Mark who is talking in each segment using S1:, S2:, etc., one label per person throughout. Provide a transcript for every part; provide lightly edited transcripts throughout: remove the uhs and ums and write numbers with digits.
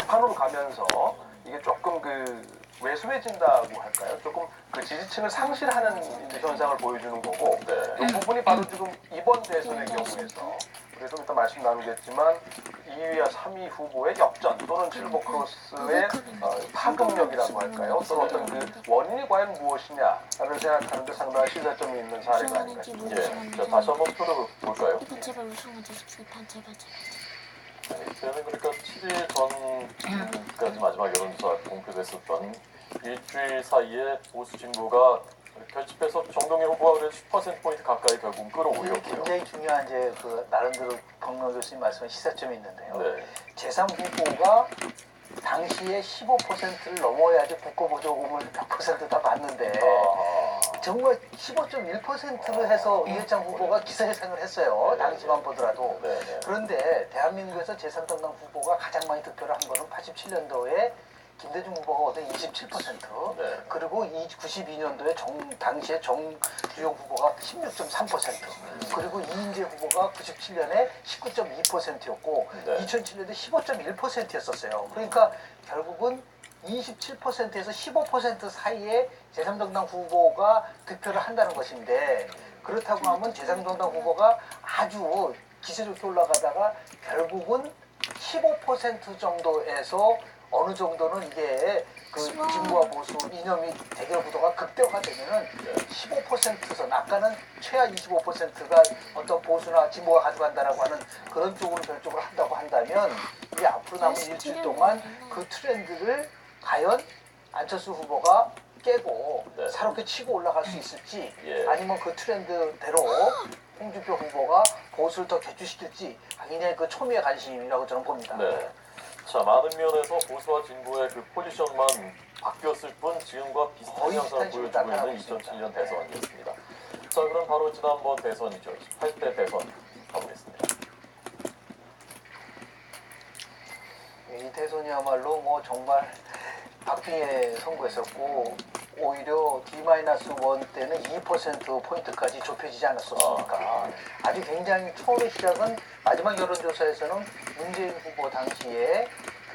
S1: 판으로 가면서 이게 조금 왜소해진다고 할까요? 조금 지지층을 상실하는 이제 현상을 보여주는 거고, 이 부분이 바로 지금 이번 대선의 경우에서 우리 좀 이따 말씀 나누겠지만 2위와 3위 후보의 역전 또는 실버 크로스의 파급력이라고 할까요? 또는 어떤 원인이 과연 무엇이냐를 생각하는데 상당한 시사점이 있는 사례가 아닌가 싶습니다.
S2: 자, 다시 한번 풀어볼까요?
S3: 이거 제발 우승하자 제발 제발.
S2: 이때는 그러니까 7일 전까지 마지막 여론조사 공표됐었던 일주일 사이에 보수 진보가 결집해서 정동영 후보가 그래도 10%포인트 가까이 결국 끌어올렸고요.
S4: 굉장히 중요한 나름대로 경로 교수님 말씀한 시사점이 있는데요.
S2: 네.
S4: 제3 후보가 당시에 15%를 넘어야지 국고보조금을 100% 다 받는데 정말 15.1%를 해서 이해창 후보가 기사회생을 했어요. 당시만 보더라도. 그런데 대한민국에서 제3정당 후보가 가장 많이 득표를 한 거는 87년도에 김대중 후보가 얻은 27%, 그리고 92년도에 당시에 정주영 후보가 16.3%, 그리고 이인재 후보가 97년에 19.2%였고 2007년에 15.1%였었어요. 그러니까 결국은 27%에서 15% 사이에 제3정당 후보가 득표를 한다는 것인데, 그렇다고 하면 제3정당 후보가 아주 기세 좋게 올라가다가 결국은 15% 정도에서 어느 정도는 이게 진보와 보수 이념이 대결 구도가 극대화가 되면은 15%선 아까는 최하 25%가 어떤 보수나 진보가 가져간다라고 하는 그런 쪽으로 결정을 한다고 한다면, 이 앞으로 남은 일주일 동안 그 트렌드를 과연 안철수 후보가 깨고 새롭게 치고 올라갈 수 있을지, 아니면 그 트렌드대로 홍준표 후보가 보수를 더 개추시킬지 굉장히 초미의 관심이라고 저는 봅니다.
S2: 자, 많은 면에서 보수와 진보의 포지션만 바뀌었을 뿐 지금과 비슷한 현상을 보여주고 있는 2007년 대선이었습니다. 자, 그럼 바로 지난번 대선이죠. 18대 대선 가보겠습니다.
S4: 이 대선이야말로 정말 박빙의 선거였었고, 오히려 D-1 때는 2%포인트까지 좁혀지지 않았었습니까? 아주 굉장히 처음에 시작은 마지막 여론조사에서는 문재인 후보 당시에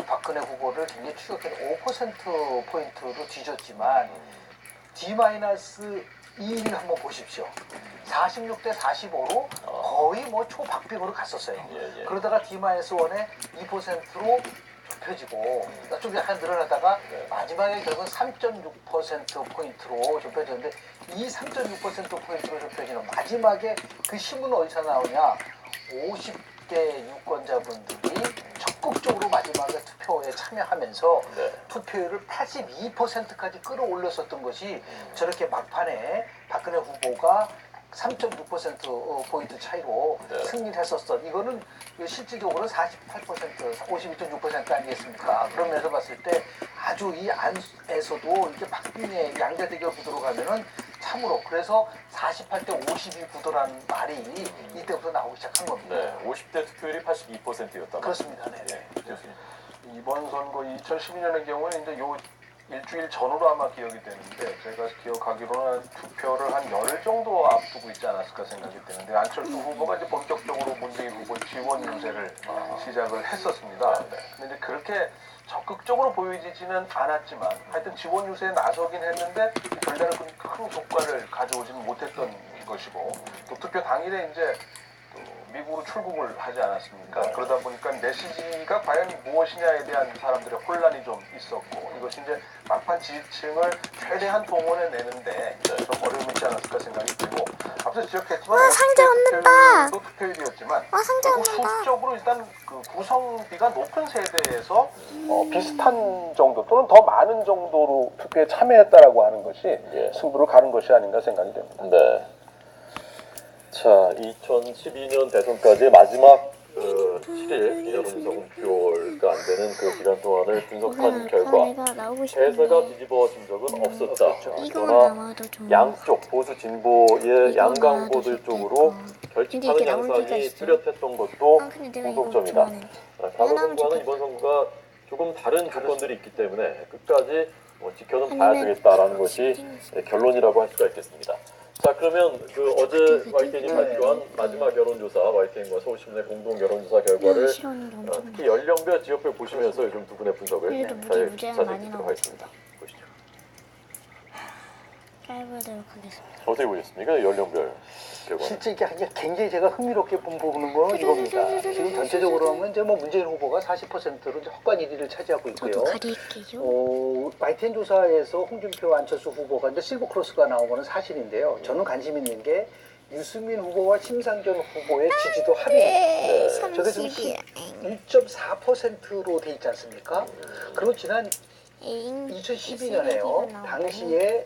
S4: 박근혜 후보를 굉장히 추격해서 5%포인트로 뒤졌지만 D-2를 한번 보십시오. 46대 45로 거의 초박빙으로 갔었어요. 그러다가 D-1에 2%로 좁혀지고 좀 약간 늘어나다가 마지막에 결국은 3.6%포인트로 좁혀졌는데, 이 3.6%포인트로 좁혀지는 마지막에 그 신문은 어디서 나오냐, 50대 유권자분들이 적극적으로 마지막에 투표에 참여하면서 투표율을 82%까지 끌어올렸었던 것이 저렇게 막판에 박근혜 후보가 3.6%포인트 차이로 승리를 했었던, 이거는 실질적으로 48%, 52.6% 아니겠습니까? 그런 면에서 봤을 때 아주 이 안에서도 이렇게 박빙의 양자 대결 구도로 가면은 참으로, 그래서 48대 52 구도라는 말이 이때부터 나오기 시작한 겁니다.
S2: 50대 투표율이 82%였다.
S4: 그렇습니다.
S1: 이번 선거 2012년의 경우는 이제 요 일주일 전으로 아마 기억이 되는데, 제가 기억하기로는 투표를 한 열흘 정도 앞두고 있지 않았을까 생각이 되는데, 안철수 후보가 이제 본격적으로 문재인 후보의 지원 유세를 시작을 했었습니다. 근데 이제 그렇게 적극적으로 보여지지는 않았지만 하여튼 지원 유세에 나서긴 했는데 별다른 큰 효과를 가져오지는 못했던 것이고, 또 투표 당일에 이제 미국으로 출국을 하지 않았습니까? 그러다 보니까 메시지가 과연 무엇이냐에 대한 사람들의 혼란이 좀 있었고, 이것이 이제 막판 지지층을 최대한 동원해 내는데 좀 어려움이 있지 않았을까 생각이 들고, 앞서 지적했지만
S3: 상자 얻는다.
S1: 투표율이었지만
S3: 상자
S1: 결국 수적으로 일단 구성비가 높은 세대에서 비슷한 정도 또는 더 많은 정도로 투표에 참여했다라고 하는 것이 승부를 가는 것이 아닌가 생각이 됩니다.
S2: 자, 2012년 대선까지 마지막 7일 여론조사 공표가 안 되는 그 기간 동안을 분석한 결과 대세가 뒤집어진 적은 없었다. 그러나 양쪽 보수 진보의 양강 후보들 쪽으로 결집하는 양상이 뚜렷했던 것도 공통점이다. 과거 선거와는 이번 선거가 조금 다른 조건들이 있기 때문에 끝까지 지켜는 봐야 되겠다라는 것이 결론이라고 할 수가 있겠습니다. 자 그러면 그 어제 YTN이 발표한 마지막 여론조사 YTN과 서울신문의 공동 여론조사 결과를
S3: 실험이 엄청
S2: 특히 연령별 지역별 보시면서 요즘 두 분의 분석을
S3: 그래도 무죄가
S2: 자세히
S3: 많이
S2: 듣도록
S3: 나왔어요.
S2: 하겠습니다. 보시죠.
S3: 짧으도록 하겠습니다.
S2: 어떻게 보셨습니까? 연령별 결과.
S4: 실제 이게 굉장히 제가 흥미롭게 보는 건 이겁니다. 지금 전체적으로 하면 이제 뭐 문재인 후보가 40%로 이제 헛간 1위를 차지하고
S3: 저도
S4: 있고요.
S3: 가릴게요.
S4: YTN 조사에서 홍준표, 안철수 후보가 이제 실버 크로스가 나온 거는 사실인데요. 저는 관심 있는 게 유승민 후보와 심상정 후보의 지지도 합의입니다. 저게 지금 1.4%로 돼 있지 않습니까? 그리고 지난 2012년에요. 당시에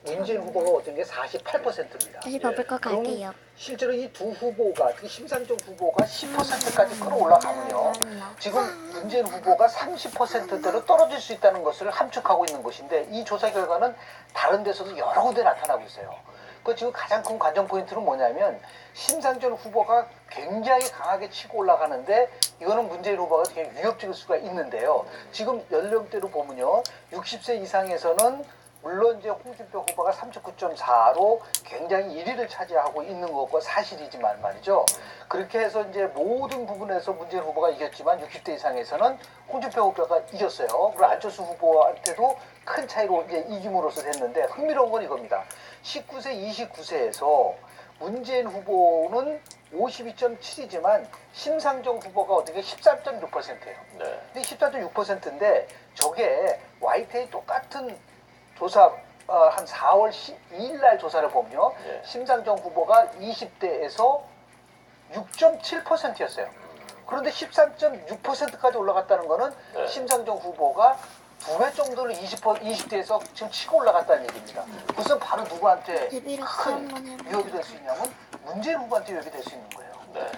S4: 문재인 후보가 얻은 게 48%입니다.
S3: 다시 버블 거 갈게요.
S4: 실제로 이 두 후보가, 특히 심상정 후보가 10%까지 끌어올라가면요. 지금 문재인 후보가 30%대로 떨어질 수 있다는 것을 함축하고 있는 것인데 이 조사 결과는 다른 데서도 여러 군데 나타나고 있어요. 그 지금 가장 큰 관전 포인트는 뭐냐면 심상정 후보가 굉장히 강하게 치고 올라가는데 이거는 문재인 후보가 되게 위협적일 수가 있는데요. 지금 연령대로 보면요. 60세 이상에서는 물론 이제 홍준표 후보가 39.4로 굉장히 1위를 차지하고 있는 것과 사실이지만 말이죠. 그렇게 해서 이제 모든 부분에서 문재인 후보가 이겼지만 60대 이상에서는 홍준표 후보가 이겼어요. 그리고 안철수 후보한테도 큰 차이로 이제 이김으로써 됐는데 흥미로운 건 이겁니다. 19세, 29세에서 문재인 후보는 52.7이지만 심상정 후보가 어떻게 13.6%예요.
S2: 네.
S4: 근데 14.6%인데 저게 YTN이 똑같은 조사 한 4월 12일 날 조사를 보면요.
S2: 예.
S4: 심상정 후보가 20대에서 6.7%였어요. 그런데 13.6%까지 올라갔다는 거는
S2: 네.
S4: 심상정 후보가 2배 정도를 20대에서 지금 치고 올라갔다는 얘기입니다. 그것은 바로 누구한테
S3: 데뷔를
S4: 큰
S3: 한번 해보자.
S4: 위협이 될 수 있냐면 문재인 후보한테 위협이 될 수 있는 거예요.
S2: 네.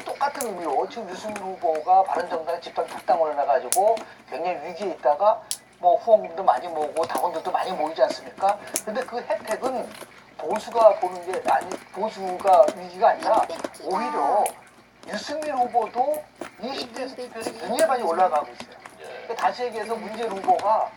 S4: 똑같은 의미로 지금 유승민 후보가 바른정당 집단 탁당을 해가지고 굉장히 위기에 있다가 뭐 후원금도 많이 모으고 당원들도 많이 모이지 않습니까? 근데 그 혜택은 보수가 보는 게 아니 보수가 위기가 아니라 오히려 유승민 후보도 20대에서 투표율이 굉장히 많이 올라가고 있어요. 그러니까 다시 얘기해서 문재인 후보가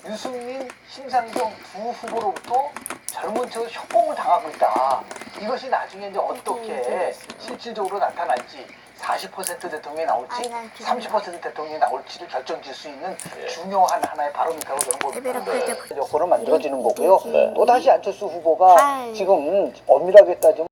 S4: 유승민, 심상정 두 후보로부터 젊은 층을 협공을 당하고 있다. 이것이 나중에 이제 어떻게 실질적으로 나타날지 40% 대통령이 나올지 30% 대통령이 나올지를 결정질 수 있는 중요한 하나의 바로미터로 저는 봅니다. 여건은 만들어지는 거고요.
S3: 네.
S4: 또 다시 안철수 후보가 지금 엄밀하게 따지면